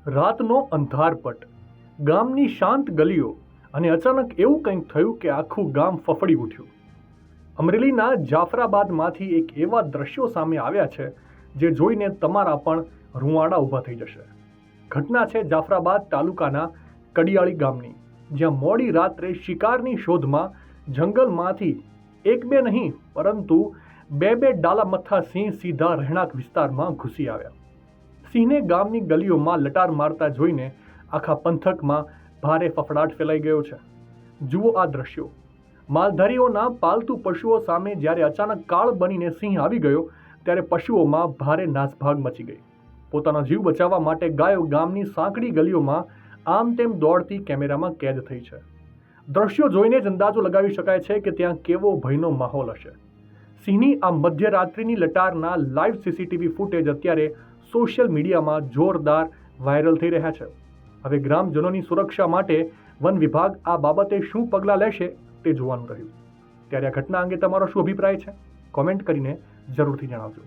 રાતનો અંધારપટ, ગામની શાંત ગલીઓ અને અચાનક એવું કંઈક થયું કે આખું ગામ ફફડી ઉઠ્યું. અમરેલીના જાફરાબાદમાંથી એક એવા દ્રશ્યો સામે આવ્યા છે જે જોઈને તમારા પણ રૂંવાડા ઊભા થઈ જશે. ઘટના છે જાફરાબાદ તાલુકાના કડિયાળી ગામની, જ્યાં મોડી રાત્રે શિકારની શોધમાં જંગલમાંથી એક બે નહીં પરંતુ બે ડાલામથ્થા સિંહ સીધા રહેણાંક વિસ્તારમાં ઘૂસી આવ્યા. સિંહને ગામની ગલીઓમાં લટાર મારતા જોઈને આખા પંથકમાં ભારે ફફડાટ ફેલાઈ ગયો છે. જુઓ આ દ્રશ્યો. માલધારીઓના પાલતુ પશુઓ સામે જ્યારે અચાનક કાળ બનીને સિંહ આવી ગયો ત્યારે પશુઓમાં ભારે નાસભાગ મચી ગઈ. પોતાનો જીવ બચાવવા માટે ગાયો ગામની સાંકડી ગલીઓમાં આમ તેમ દોડતી કેમેરામાં કેદ થઈ છે. દ્રશ્યો જોઈને જ અંદાજો લગાવી શકાય છે કે ત્યાં કેવો ભયનો માહોલ હશે. સિંહની આ મધ્યરાત્રિની લટારના લાઈવ સીસીટીવી ફૂટેજ અત્યારે સોશિયલ મીડિયામાં જોરદાર વાયરલ થઈ રહ્યા છે. હવે ગ્રામજનોની સુરક્ષા માટે વન વિભાગ આ બાબતે શું પગલાં લેશે તે જોવાનું રહ્યું. ત્યારે આ ઘટના અંગે તમારો શું અભિપ્રાય છે? કોમેન્ટ કરીને જરૂરથી જણાવજો.